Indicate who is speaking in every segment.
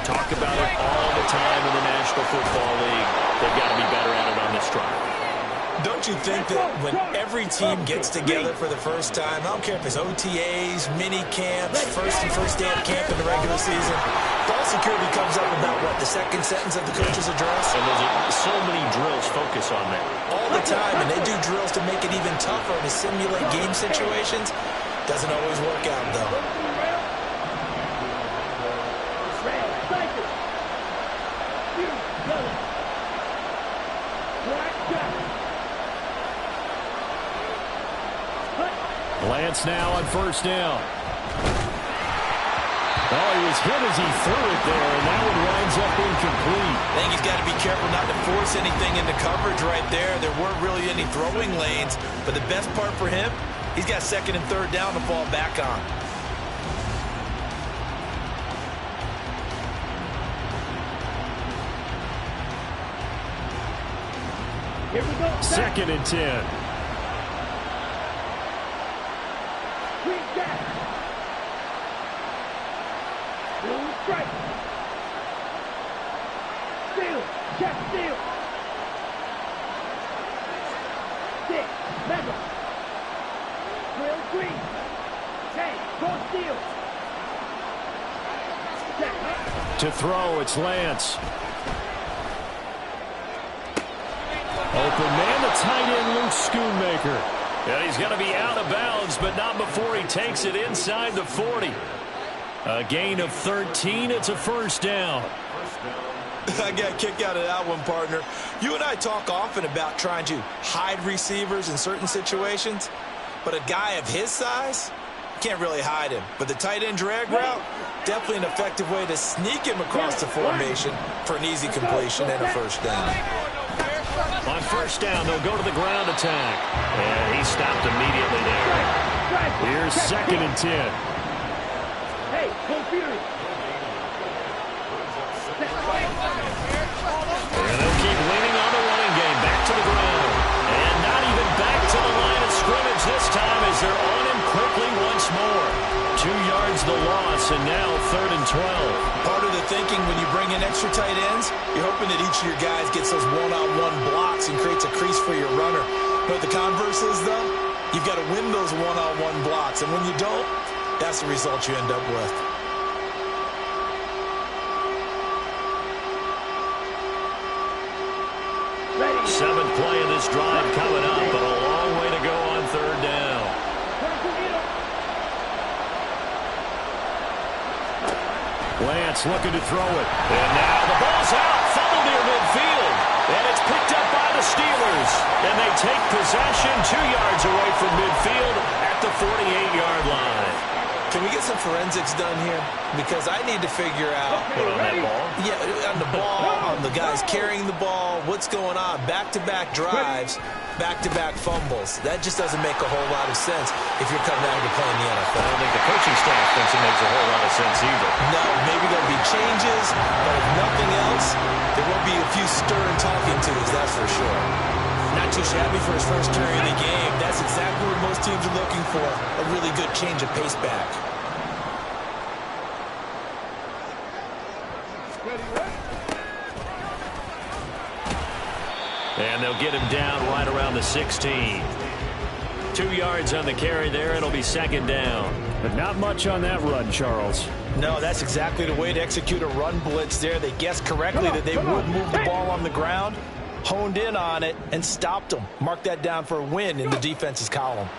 Speaker 1: talk about it all the time in the National Football League. They've got to be better at it on this drive.
Speaker 2: Don't you think that when every team gets together for the first time, I don't care if it's OTAs, mini camps, first day of camp in the regular season, ball security comes up about, what, the second sentence of the coach's address?
Speaker 1: And there's so many drills focus on that.
Speaker 2: All the time, and they do drills to make it even tougher to simulate game situations. Doesn't always work out, though.
Speaker 3: Lance now on first down. Oh, he was hit as he threw it there, and that one winds up incomplete.
Speaker 2: I think he's got to be careful not to force anything into coverage right there. There weren't really any throwing lanes, but the best part for him, he's got second and third down to fall back on.
Speaker 3: Here we go. Second and 10. To throw, it's Lance. Open man, the tight end, Luke Schoonmaker. And he's going to be out of bounds, but not before he takes it inside the 40. A gain of 13. It's a first down.
Speaker 2: I got a kick out of that one, partner. You and I talk often about trying to hide receivers in certain situations, but a guy of his size can't really hide him. But the tight end drag route, definitely an effective way to sneak him across the formation for an easy completion and a first down.
Speaker 1: On first down, they'll go to the ground attack. And he stopped immediately there.
Speaker 3: Here's second and 10.
Speaker 4: Hey, go Fury.
Speaker 1: And they'll keep leaning on the running game. Back to the ground. And not even back to the line of scrimmage this time as they're on him quickly once more. 2 yards the loss, and now third and 12.
Speaker 2: Part of the thinking when you bring in extra tight ends, you're hoping that each of your guys gets those one-on-one blocks and creates a crease for your runner. But the converse is, though, you've got to win those one-on-one blocks. And when you don't, that's the result you end up with.
Speaker 1: Seventh play of this drive coming up, but a long way to go on third down.
Speaker 3: Lance looking to throw it.
Speaker 1: And now the ball's out, fumbled near midfield. And it's picked up by the Steelers. And they take possession 2 yards away from midfield at the 48-yard line.
Speaker 2: Can we get some forensics done here? Because I need to figure out...
Speaker 1: What, on that ball?
Speaker 2: Yeah, on the ball, on the guys carrying the ball, what's going on? Back-to-back drives, back-to-back fumbles. That just doesn't make a whole lot of sense if you're coming out to play in the NFL.
Speaker 1: I don't think the coaching staff thinks it makes a whole lot of sense either.
Speaker 2: No, maybe there'll be changes, but if nothing else, there will be a few stern talking tos, that's for sure. Not too shabby for his first carry of the game. That's exactly what most teams are looking for, a really good change of pace back.
Speaker 1: And they'll get him down right around the 16. 2 yards on the carry there. It'll be second down.
Speaker 3: But not much on that run, Charles.
Speaker 2: No, that's exactly the way to execute a run blitz there. They guessed correctly that they would move the ball on the ground, honed in on it, and stopped them. Mark that down for a win in the defense's column.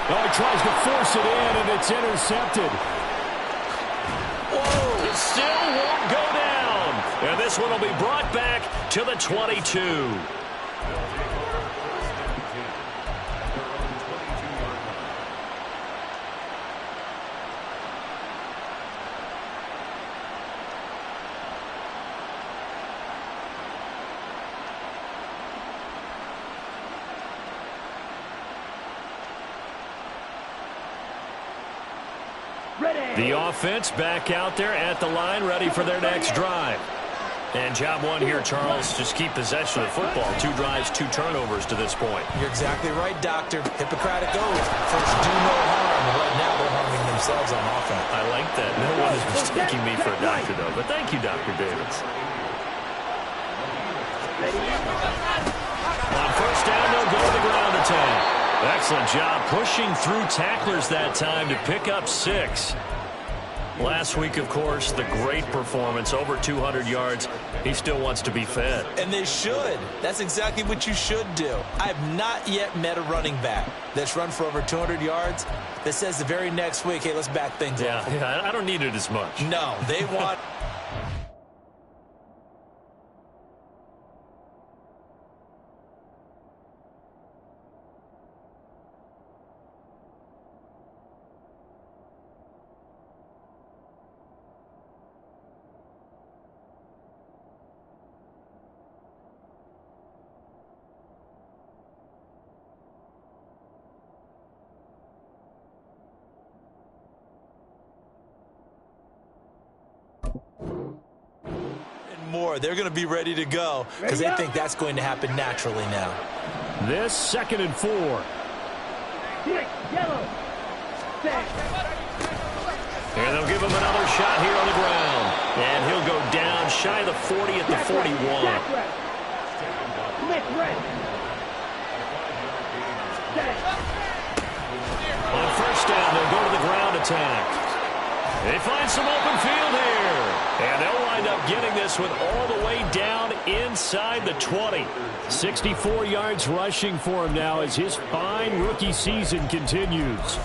Speaker 3: Oh, he tries to force it in, and it's intercepted.
Speaker 1: Whoa, it still won't go down. And this one will be brought back to the 22. The offense back out there at the line, ready for their next drive. And job one here, Charles, just keep possession of the football. 2 drives, 2 turnovers to this point.
Speaker 2: You're exactly right, Doctor. Hippocratic oath. First, do no harm. Right now, they're harming themselves on offense.
Speaker 3: I like that. No one is mistaking me for a doctor, though. But thank you, Dr. Davis. On first down, they'll go to the ground attack. Excellent job pushing through tacklers that time to pick up 6. Last week, of course, the great performance, over 200 yards. He still wants to be fed.
Speaker 2: And they should. That's exactly what you should do. I have not yet met a running back that's run for over 200 yards that says the very next week, hey, let's back things up.
Speaker 3: Yeah, I don't need it as much.
Speaker 2: No, they want... more. They're going to be ready to go because they think that's going to happen naturally now.
Speaker 3: This 2nd and 4.
Speaker 4: Yellow.
Speaker 3: And they'll give him another shot here on the ground. And he'll go down shy of the 40 at the 41. On first down, they'll go to the ground attack. They find some open field here. And they'll wind up getting this with all the way down inside the 20. 64 yards rushing for him now as his fine rookie season continues.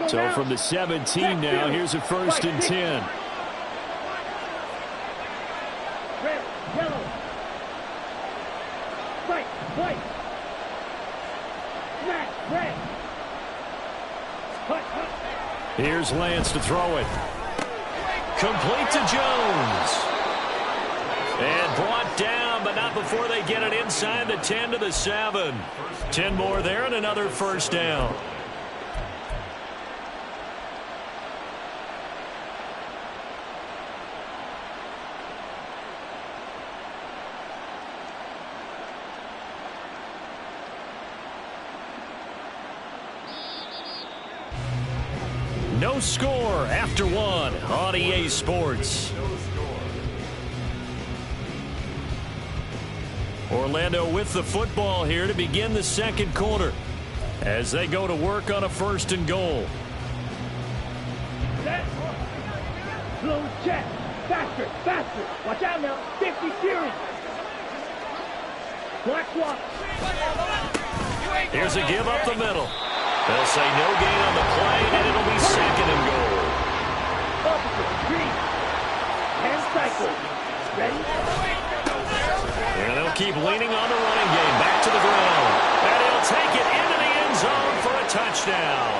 Speaker 3: So from the 17 now, here's a 1st and 10.
Speaker 4: Red, yellow. Right, white. Smack, red.
Speaker 3: Here's Lance to throw it. Complete to Jones. And brought down, but not before they get it inside the 10 to the 7. 10 more there and another 1st down. No score after 1 on EA Sports. Orlando with the football here to begin the 2nd quarter as they go to work on a 1st and goal.
Speaker 4: Set. Slow check. Faster, faster. Watch out now. 50 series. Black swap.
Speaker 3: Here's a give up the middle. They'll say no gain on the play, and it'll be 2nd and goal.
Speaker 4: Opposite, green. And cycle. Ready?
Speaker 3: And they'll keep leaning on the running game. Back to the ground. And he'll take it into the end zone for a touchdown.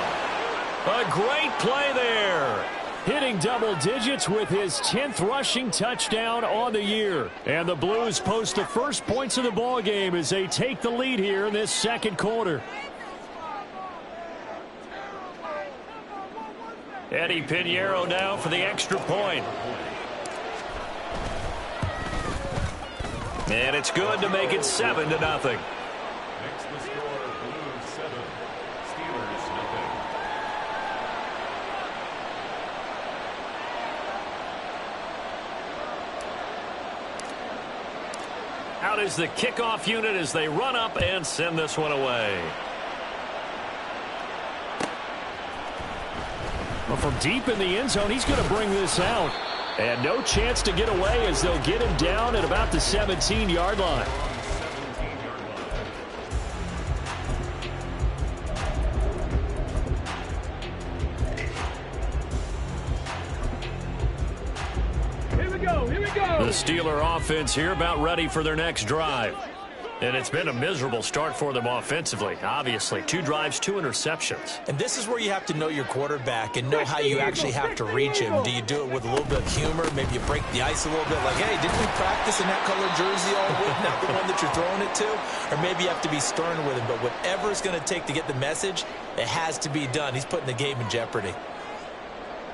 Speaker 3: A great play there. Hitting double digits with his 10th rushing touchdown on the year. And the Blues post the first points of the ball game as they take the lead here in this 2nd quarter. Eddie Pinheiro now for the extra point. And it's good to make it 7-0.
Speaker 5: Next the score, Blues 7, Steelers 0.
Speaker 3: Out is the kickoff unit as they run up and send this one away. Well, from deep in the end zone, he's going to bring this out. And no chance to get away as they'll get him down at about the 17-yard line.
Speaker 4: Here we go, here we go.
Speaker 3: The Steeler offense here about ready for their next drive. And it's been a miserable start for them offensively. Obviously, 2 drives, 2 interceptions.
Speaker 2: And this is where you have to know your quarterback and know how you actually have to reach him. Do you do it with a little bit of humor? Maybe you break the ice a little bit like, hey, didn't we practice in that colored jersey all week, not the one that you're throwing it to? Or maybe you have to be stern with him. But whatever it's going to take to get the message, it has to be done. He's putting the game in jeopardy.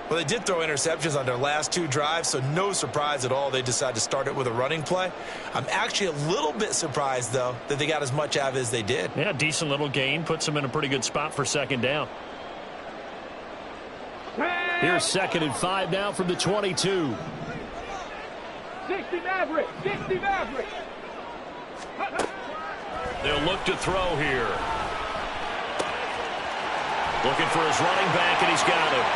Speaker 2: Well, they did throw interceptions on their last 2 drives, so no surprise at all they decided to start it with a running play. I'm actually a little bit surprised, though, that they got as much out of it as they did.
Speaker 3: Yeah, decent little gain. Puts them in a pretty good spot for second down. Here's 2nd and 5 now from the 22.
Speaker 4: 60 Maverick! 60 Maverick!
Speaker 3: They'll look to throw here. Looking for his running back, and he's got him.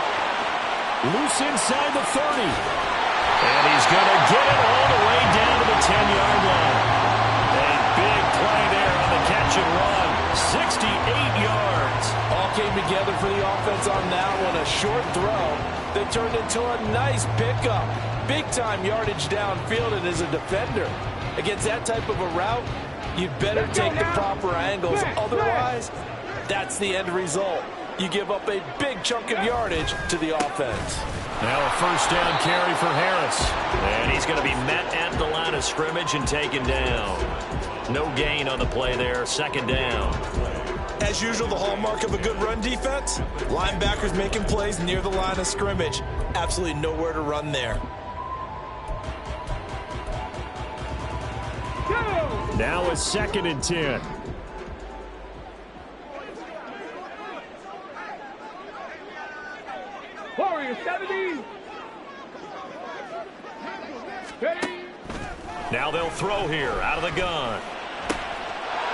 Speaker 3: Loose inside the 30. And he's going to get it all the way down to the 10-yard line. A big play there on the catch and run. 68 yards.
Speaker 6: All came together for the offense on that one. A short throw that turned into a nice pickup. Big-time yardage downfield, and as a defender, against that type of a route, you'd better take the proper angles. Otherwise, that's the end result. You give up a big chunk of yardage to the offense.
Speaker 3: Now a first down carry for Harris. And he's going to be met at the line of scrimmage and taken down. No gain on the play there. 2nd down.
Speaker 2: As usual, the hallmark of a good run defense, linebackers making plays near the line of scrimmage. Absolutely nowhere to run there.
Speaker 3: Now it's 2nd and 10.
Speaker 4: Warriors 70! Ready?
Speaker 3: Now they'll throw here out of the gun.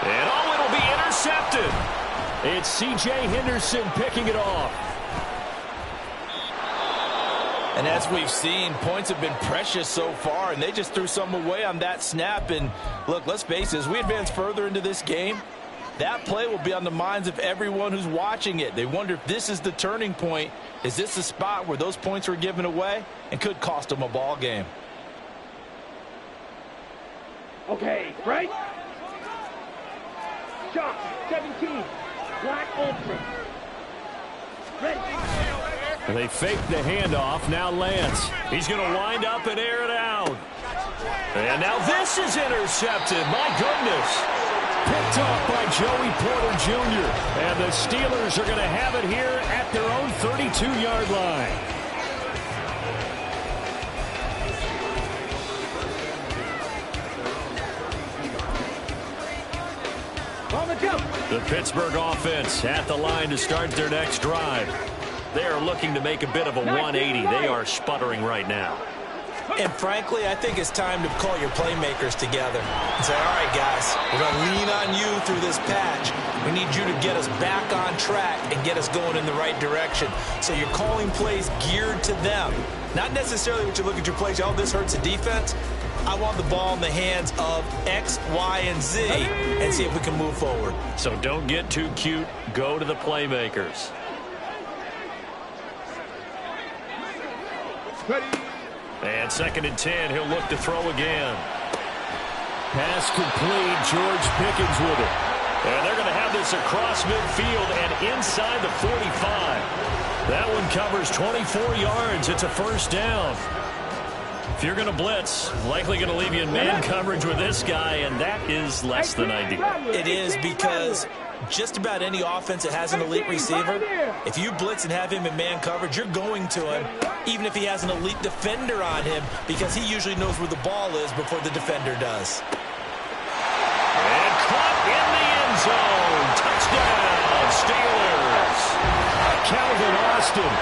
Speaker 3: And it'll be intercepted. It's C.J. Henderson picking it off.
Speaker 6: And as we've seen, points have been precious so far, and they just threw some away on that snap. And look, let's face it, as we advance further into this game, that play will be on the minds of everyone who's watching it. They wonder if this is the turning point. Is this the spot where those points were given away and could cost them a ball game?
Speaker 4: Okay, right? Shock, 17. Black Ultra. Ready?
Speaker 3: They fake the handoff. Now Lance. He's going to wind up and air it out. And now this is intercepted. My goodness. Picked off by Joey Porter Jr. And the Steelers are going to have it here at their own 32-yard line.
Speaker 4: On the jump.
Speaker 3: The Pittsburgh offense at the line to start their next drive. They are looking to make a bit of a 180. They are sputtering right now.
Speaker 2: And frankly, I think it's time to call your playmakers together and say, all right, guys, we're going to lean on you through this patch. We need you to get us back on track and get us going in the right direction. So you're calling plays geared to them. Not necessarily what you look at your plays, oh, this hurts the defense. I want the ball in the hands of X, Y, and Z and see if we can move forward.
Speaker 3: So don't get too cute. Go to the playmakers.
Speaker 4: Ready?
Speaker 3: And 2nd and 10, he'll look to throw again. Pass complete, George Pickens with it. And they're going to have this across midfield and inside the 45. That one covers 24 yards. It's a first down. If you're going to blitz, likely going to leave you in man coverage with this guy, and that is less than ideal.
Speaker 2: It is because just about any offense that has an elite receiver, if you blitz and have him in man coverage, you're going to him, even if he has an elite defender on him, because he usually knows where the ball is before the defender does.
Speaker 3: And caught in the end zone. Touchdown, Steelers. Calvin Austin,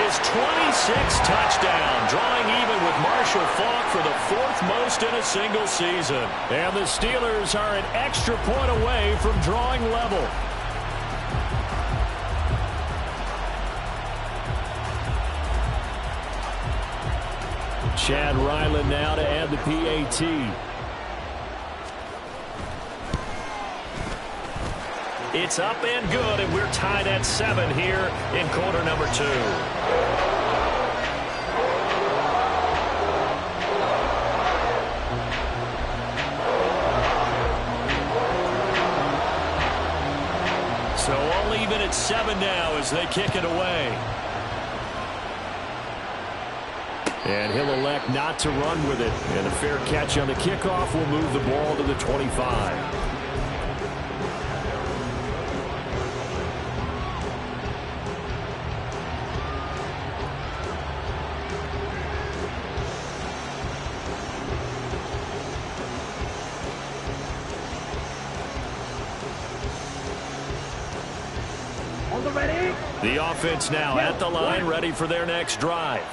Speaker 3: his 26th touchdown, drawing even with Marshall Faulk for the 4th most in a single season. And the Steelers are an extra point away from drawing level. Chad Ryland now to add the PAT. It's up and good, and we're tied at 7 here in quarter number 2. So all even at 7 now as they kick it away. And he'll elect not to run with it. And a fair catch on the kickoff will move the ball to the 25.
Speaker 1: The offense now at the line, ready for their next drive.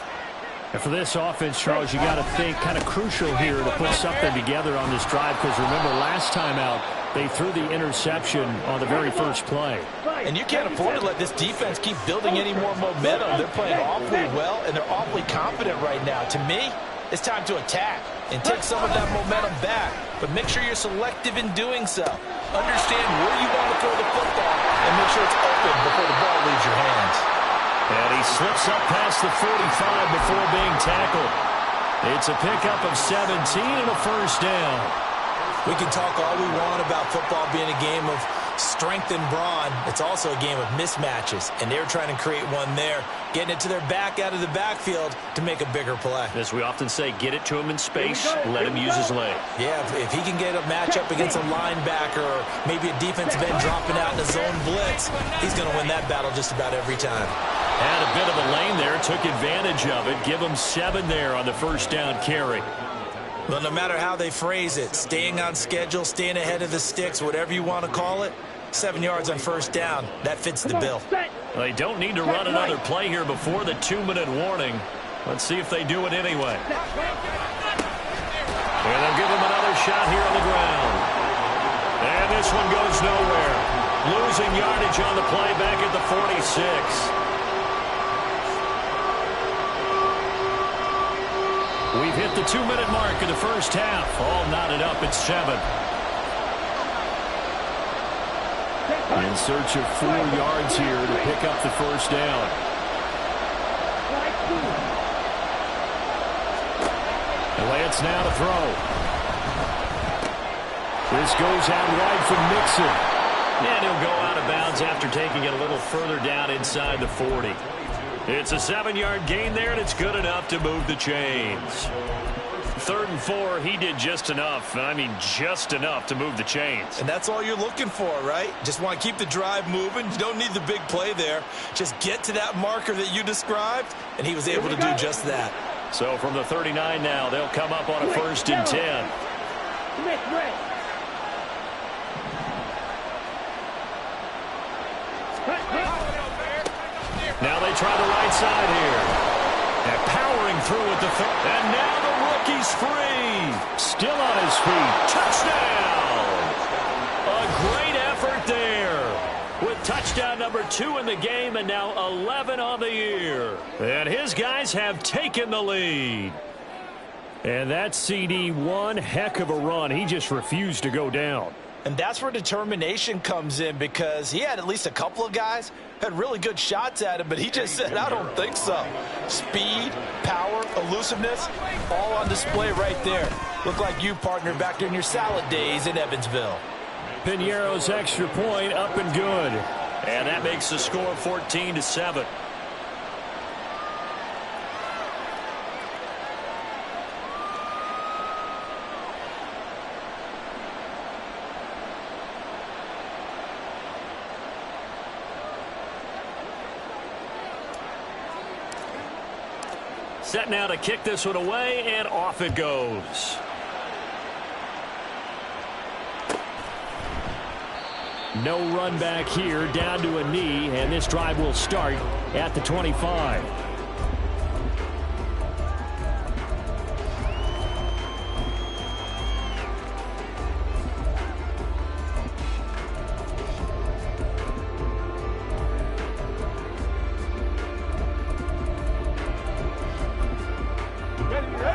Speaker 3: And for this offense, Charles, you got to think kind of crucial here to put something together on this drive, because remember last time out they threw the interception on the very first play.
Speaker 6: And you can't afford to let this defense keep building any more momentum. They're playing awfully well, and they're awfully confident right now. To me, it's time to attack and take some of that momentum back. But make sure you're selective in doing so. Understand where you want to throw the football and make sure it's open before the ball leaves your hands.
Speaker 1: And he slips up past the 45 before being tackled. It's a pickup of 17 and a first down.
Speaker 2: We can talk all we want about football being a game of strength and brawn. It's also a game of mismatches, and they're trying to create one there, getting it to their back out of the backfield to make a bigger play.
Speaker 1: As we often say, get it to him in space, let him use his leg.
Speaker 2: Yeah, if he can get a matchup against a linebacker or maybe a defensive end dropping out in a zone blitz, he's going to win that battle just about every time.
Speaker 1: Had a bit of a lane there, took advantage of it. Give him 7 there on the first down carry.
Speaker 2: Well, no matter how they phrase it, staying on schedule, staying ahead of the sticks, whatever you want to call it, 7 yards on first down, that fits the bill.
Speaker 1: They don't need to run another play here before the 2-minute warning. Let's see if they do it anyway. And they'll give him another shot here on the ground. And this one goes nowhere. Losing yardage on the play back at the 46. We've hit the 2-minute mark of the first half. All knotted up at 7. In search of 4 yards here to pick up the first down. And Lance now to throw. This goes out wide from Mixon. And he'll go out of bounds after taking it a little further down inside the 40. It's a 7-yard gain there, and it's good enough to move the chains. 3rd and 4, he did just enough. I mean, just enough to move the chains.
Speaker 2: And that's all you're looking for, right? Just want to keep the drive moving. You don't need the big play there. Just get to that marker that you described, and he was able to do just that.
Speaker 1: So from the 39 now, they'll come up on a 1st and 10. Now they try the right side here. And powering through at the third. And now the rookie's free. Still on his feet. Touchdown. A great effort there. With touchdown number 2 in the game and now 11 on the year. And his guys have taken the lead. And that CD, one heck of a run. He just refused to go down.
Speaker 6: And that's where determination comes in, because he had at least a couple of guys had really good shots at him, but he just said, I don't think so. Speed, power, elusiveness, all on display right there. Look like you, partner, back during your salad days in Evansville.
Speaker 1: Piñeiro's extra point up and good. And that makes the score 14-7. Set now to kick this one away, and off it goes. No run back here, down to a knee, and this drive will start at the 25.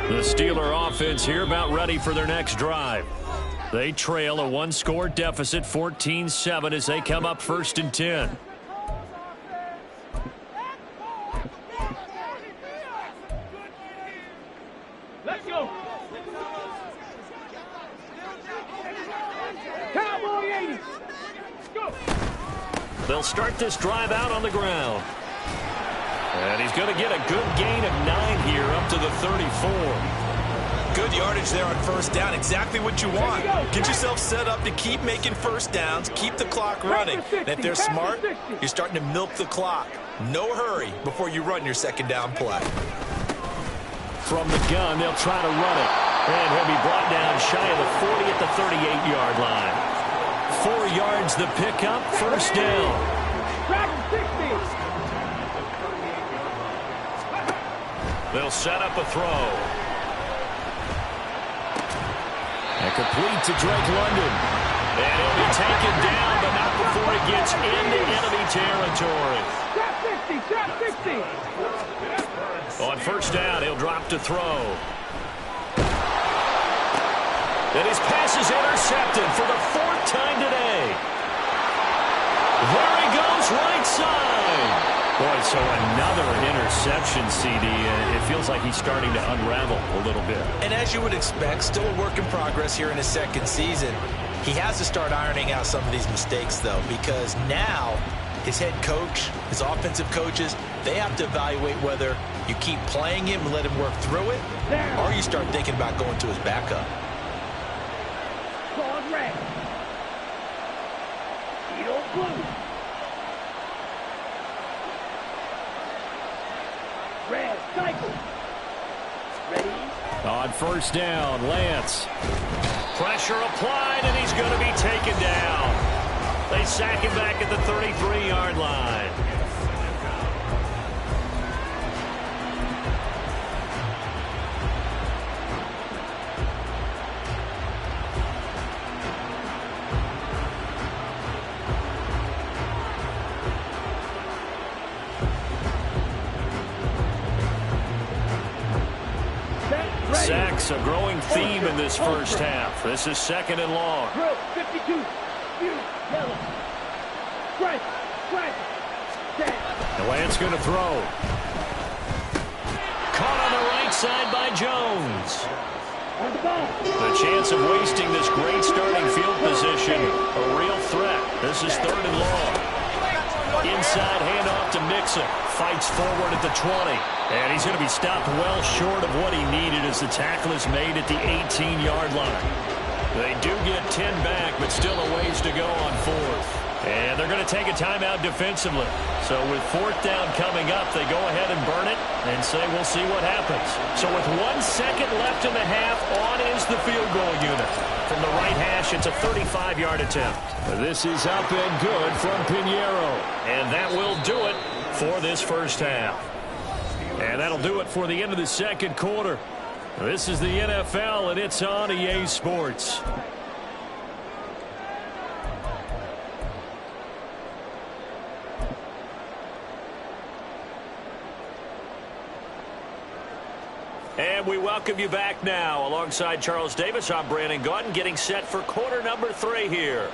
Speaker 1: The Steeler offense here about ready for their next drive. They trail a 1-score deficit, 14-7, as they come up 1st and 10.
Speaker 4: Let's go. Cowboy 80. Go.
Speaker 1: They'll start this drive out on the ground. And he's going to get a good gain of 9 here up to the 34.
Speaker 2: Good yardage there on first down. Exactly what you want. Get yourself set up to keep making first downs, keep the clock running. And if they're smart, you're starting to milk the clock. No hurry before you run your second down play.
Speaker 1: From the gun, they'll try to run it. And he'll be brought down shy of the 40 at the 38-yard line. 4 yards the pickup, first down.
Speaker 3: They'll set up a throw. And complete to Drake London. And he'll be taken down, but not before he gets into enemy territory.
Speaker 4: Trap 60.
Speaker 3: On first down, he'll drop to throw. And his pass is intercepted for the 4th time today. There he goes, right side. Boy, so another interception, CD. It feels like he's starting to unravel a little bit.
Speaker 2: And as you would expect, still a work in progress here in his 2nd season. He has to start ironing out some of these mistakes, though, because now his head coach, his offensive coaches, they have to evaluate whether you keep playing him and let him work through it, or you start thinking about going to his backup.
Speaker 4: Called red. Edo blue. Red, cycle. Ready?
Speaker 3: On first down, Lance. Pressure applied, and he's going to be taken down. They sack him back at the 33-yard line. Sacks, a growing theme in this first half. This is 2nd and long.
Speaker 4: Drill, 52. Yellow. Strike.
Speaker 3: And Lance going to throw. Caught on the right side by Jones. The chance of wasting this great starting field position, a real threat. This is 3rd and long. Inside handoff to Mixon. Fights forward at the 20. And he's going to be stopped well short of what he needed as the tackle is made at the 18-yard line. They do get 10 back, but still a ways to go on 4th. And they're going to take a timeout defensively. So with 4th down coming up, they go ahead and burn it and say we'll see what happens. So with 1 second left in the half, on is the field goal unit. From the right hash, it's a 35-yard attempt. This is up and good from Pinheiro. And that will do it for this first half. And that'll do it for the end of the 2nd quarter. This is the NFL, and it's on EA Sports. And we welcome you back now. Alongside Charles Davis, I'm Brandon Gaudin, getting set for quarter number 3 here.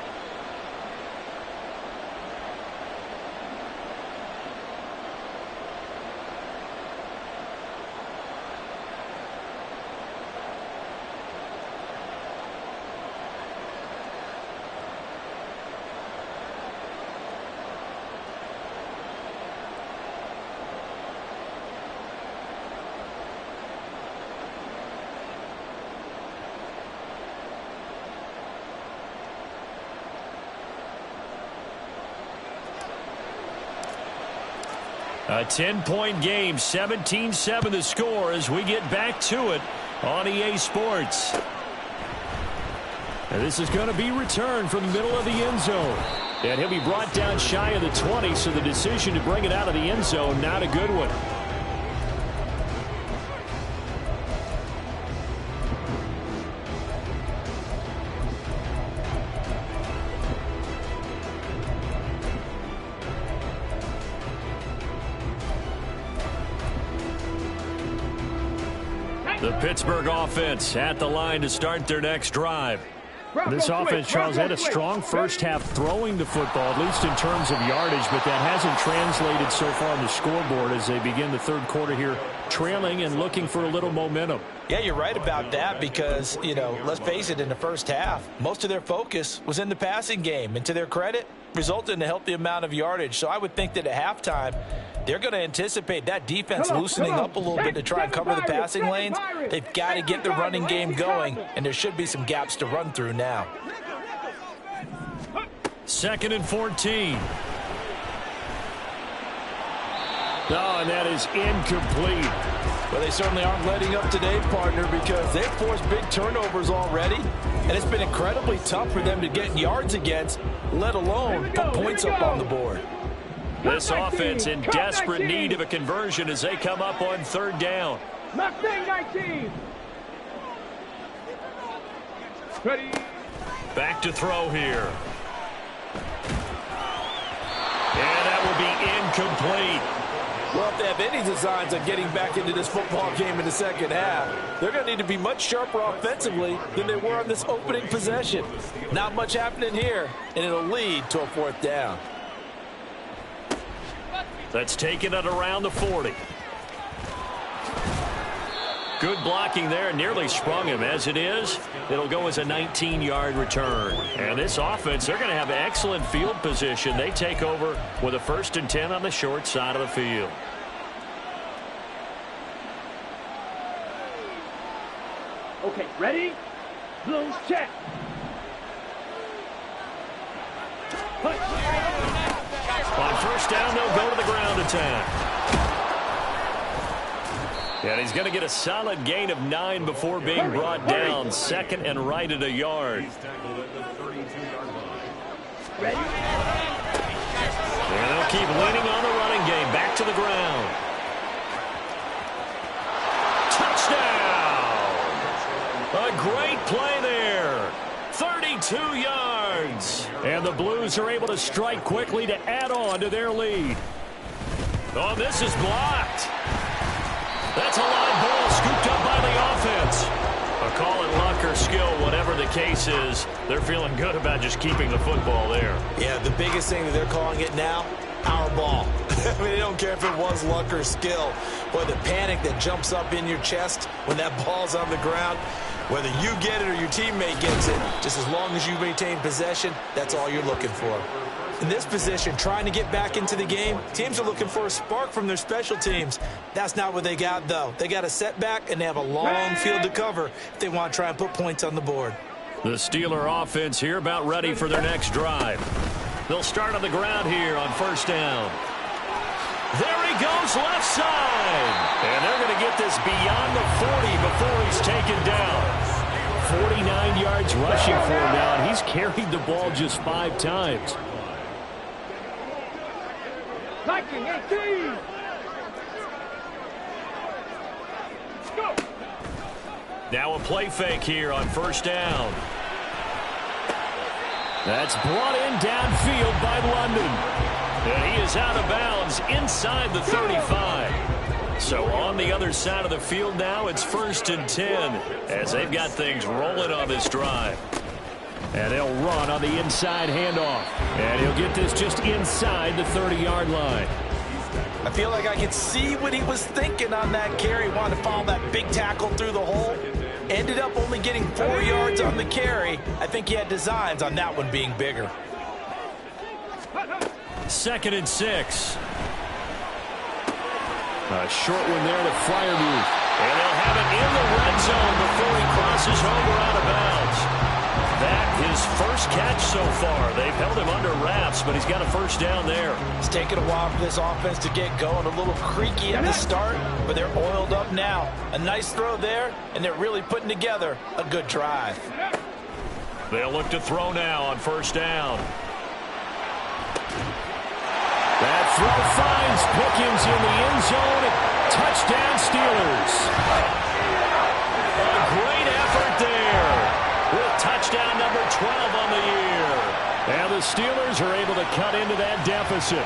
Speaker 3: A 10-point game, 17-7 the score as we get back to it on EA Sports. And this is going to be returned from the middle of the end zone. And he'll be brought down shy of the 20, so the decision to bring it out of the end zone, not a good one. The Pittsburgh offense at the line to start their next drive. This offense, Charles, had a strong first half throwing the football, at least in terms of yardage, but that hasn't translated so far on the scoreboard as they begin the 3rd quarter here, trailing and looking for a little momentum.
Speaker 2: Yeah, you're right about that because, you know, let's face it, in the first half, most of their focus was in the passing game. And to their credit, resulted in a healthy amount of yardage. So I would think that at halftime, they're going to anticipate that defense loosening up a little bit to try and cover the passing lanes. They've got to get the running game going, and there should be some gaps to run through now.
Speaker 3: 2nd and 14. Oh, and that is incomplete.
Speaker 6: Well, they certainly aren't letting up today, partner, because they've forced big turnovers already, and it's been incredibly tough for them to get yards against, let alone put points up on the board.
Speaker 3: This offense in desperate need of a conversion as they come up on third down.
Speaker 4: Mustang 19. Ready.
Speaker 3: Back to throw here. And that will be incomplete.
Speaker 6: Well, if they have any designs on getting back into this football game in the second half, they're going to need to be much sharper offensively than they were on this opening possession. Not much happening here, and it'll lead to a fourth down.
Speaker 3: That's taken at around the 40. Good blocking there, nearly sprung him. As it is, it'll go as a 19-yard return. And this offense, they're going to have excellent field position. They take over with a 1st and 10 on the short side of the field.
Speaker 4: Okay, ready? Blues check.
Speaker 3: On 1st down, they'll go to the ground attack. And he's going to get a solid gain of 9 before being brought down. 2nd and right at a yard. And they'll keep leaning on the running game. Back to the ground. Touchdown! A great play there. 32 yards. And the Blues are able to strike quickly to add on to their lead. Oh, this is blocked. That's a live ball scooped up by the offense. A call it luck or skill, whatever the case is, they're feeling good about just keeping the football there.
Speaker 2: Yeah, the biggest thing that they're calling it now, our ball. I mean, they don't care if it was luck or skill. Boy, the panic that jumps up in your chest when that ball's on the ground, whether you get it or your teammate gets it, just as long as you maintain possession, that's all you're looking for. In this position, trying to get back into the game, teams are looking for a spark from their special teams. That's not what they got, though. They got a setback, and they have a long field to cover if they want to try and put points on the board.
Speaker 3: The Steeler offense here about ready for their next drive. They'll start on the ground here on 1st down. There he goes left side. And they're going to get this beyond the 40 before he's taken down. 49 yards rushing for him now, and he's carried the ball just 5 times.
Speaker 4: 19-18. Go.
Speaker 3: Now a play fake here on 1st down. That's brought in downfield by London. And he is out of bounds inside the 35. So on the other side of the field now, it's 1st and 10 as they've got things rolling on this drive. And they'll run on the inside handoff. And he'll get this just inside the 30-yard line.
Speaker 6: I feel like I could see what he was thinking on that carry. Wanted to follow that big tackle through the hole. Ended up only getting 4 yards on the carry. I think he had designs on that one being bigger.
Speaker 3: 2nd and 6. A short one there to Freiermuth. And they'll have it in the red zone before he crosses over out of bounds. That his first catch so far. They've held him under wraps, but he's got a 1st down there.
Speaker 6: It's taken a while for this offense to get going. A little creaky at the start, but they're oiled up now. A nice throw there, and they're really putting together a good drive.
Speaker 3: They'll look to throw now on 1st down. That throw finds Pickens in the end zone. Touchdown Steelers. A great effort there. With touchdown number 12 on the year. And the Steelers are able to cut into that deficit.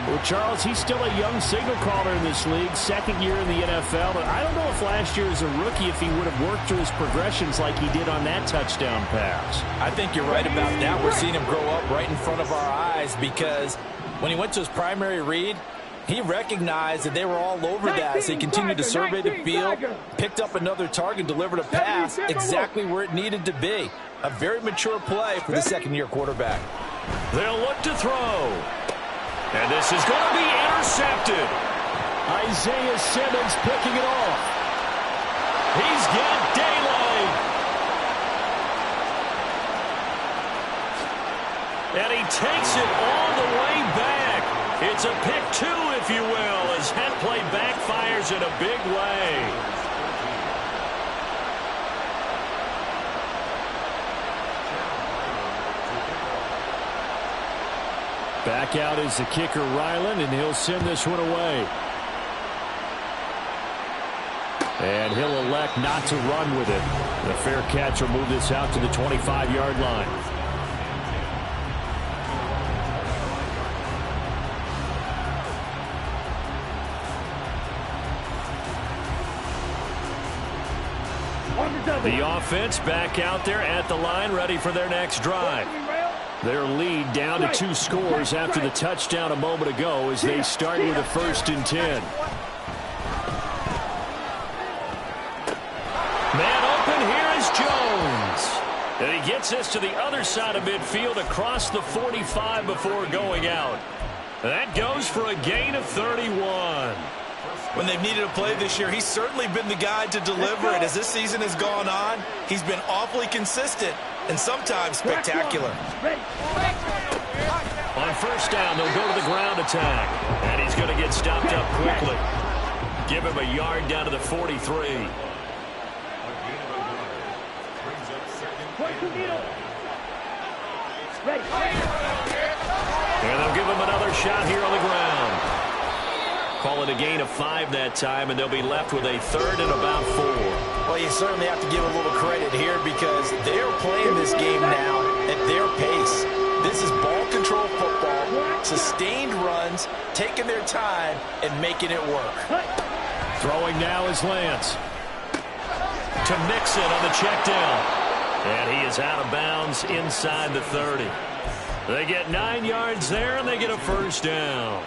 Speaker 3: Well, Charles, he's still a young signal caller in this league, 2nd year in the NFL. But I don't know if last year as a rookie, if he would have worked through his progressions like he did on that touchdown pass.
Speaker 6: I think you're right about that. We're seeing him grow up right in front of our eyes because when he went to his primary read, he recognized that they were all over that as he continued to survey the field, picked up another target, delivered a pass exactly where it needed to be. A very mature play for the 2nd-year quarterback.
Speaker 3: They'll look to throw. And this is going to be intercepted. Isaiah Simmons picking it off. He's got daylight. And he takes it all the way back. It's a pick 2, if you will, as that play backfires in a big way. Back out is the kicker, Ryland, and he'll send this one away. And he'll elect not to run with it. The fair catch will move this out to the 25-yard line. The offense back out there at the line, ready for their next drive. Their lead down to 2 scores after the touchdown a moment ago as they start with a 1st and 10. Man open, here is Jones. And he gets this to the other side of midfield across the 45 before going out. That goes for a gain of 31.
Speaker 2: When they've needed a play this year, he's certainly been the guy to deliver it. As this season has gone on, he's been awfully consistent and sometimes spectacular.
Speaker 3: On 1st down, they'll go to the ground attack. And he's going to get stopped up quickly. Give him a yard down to the 43. And they'll give him another shot here on the ground. Call it a gain of 5 that time, and they'll be left with a 3rd and about 4.
Speaker 2: Well, you certainly have to give a little credit here because they're playing this game now at their pace. This is ball control football, sustained runs, taking their time, and making it work.
Speaker 3: Throwing now is Lance. To Mixon on the check down. And he is out of bounds inside the 30. They get 9 yards there, and they get a 1st down.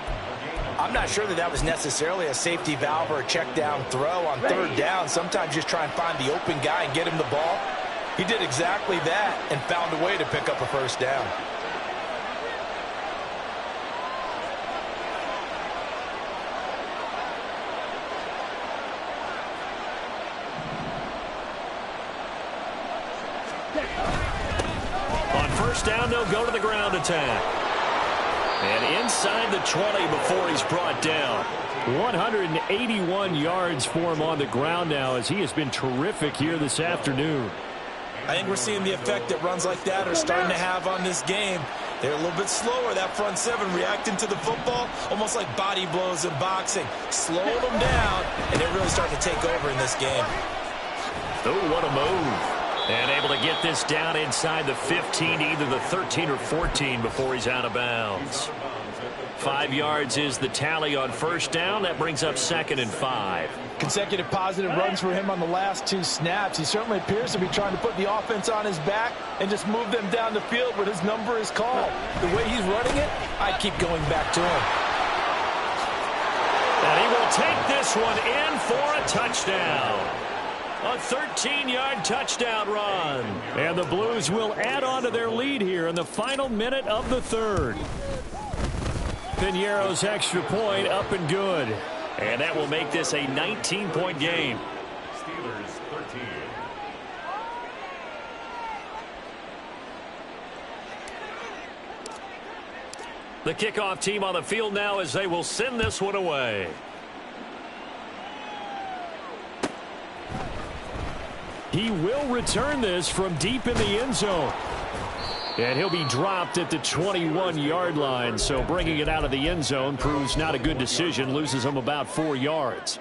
Speaker 2: I'm not sure that was necessarily a safety valve or a check down throw on 3rd down. Sometimes just try and find the open guy and get him the ball. He did exactly that and found a way to pick up a 1st down.
Speaker 3: On 1st down, they'll go to the ground attack. And inside the 20 before he's brought down. 181 yards for him on the ground now as he has been terrific here this afternoon.
Speaker 2: I think we're seeing the effect that runs like that are starting to have on this game. They're a little bit slower, that front 7, reacting to the football, almost like body blows in boxing. Slowing them down, and they're really starting to take over in this game.
Speaker 3: Oh, what a move. And able to get this down inside the 15, either the 13 or 14 before he's out of bounds. 5 yards is the tally on 1st down. That brings up 2nd and 5.
Speaker 6: Consecutive positive runs for him on the last 2 snaps. He certainly appears to be trying to put the offense on his back and just move them down the field when his number is called. The way he's running it, I keep going back to him.
Speaker 3: And he will take this one in for a touchdown. A 13-yard touchdown run. And the Blues will add on to their lead here in the final minute of the 3rd. Piñeiro's extra point up and good. And that will make this a 19-point game.
Speaker 5: Steelers 13.
Speaker 3: The kickoff team on the field now as they will send this one away. He will return this from deep in the end zone. And he'll be dropped at the 21-yard line. So bringing it out of the end zone proves not a good decision. Loses him about 4 yards.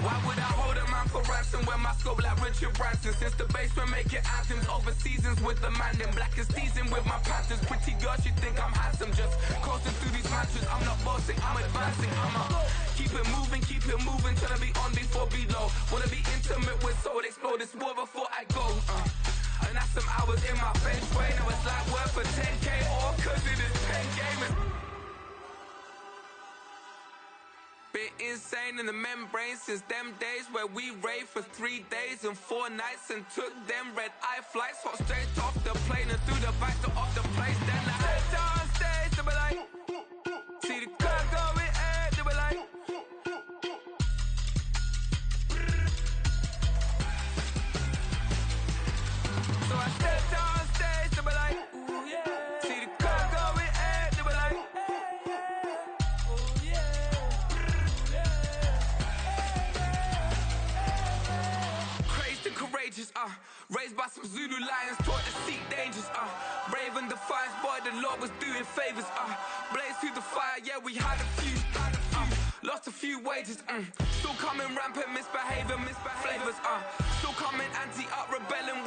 Speaker 7: Why would I hold him out for ransom when my scope like Richard Branson? Since the basement making anthems over seasons with the man in black is seasoned with my Panthers. Pretty girls, you think I'm handsome, just coasting through these matches. I'm not bossing, I'm advancing. I'ma keep it moving, trying to be on before below. Wanna be intimate with soul, explore this war before I go. And that's some hours in my bench way. Now it's like work for 10K, all cause it is pen gaming. Been insane in the membrane since them days where we raved for 3 days and 4 nights and took them red-eye flights. Hot straight off the plane and through the back door of the place. Then I head down. be like. See the car going ahead, they be like. So I stepped on stage, they be like, ooh yeah. See the car going ahead, they be like, ooh yeah. Crazed and courageous, raised by some Zulu lions, taught to seek dangers, brave and defiant, boy, the Lord was doing favors, blaze through the fire, yeah, we had a few, lost a few wages, still coming rampant, misbehaving, flavors, still coming anti-up, rebelling with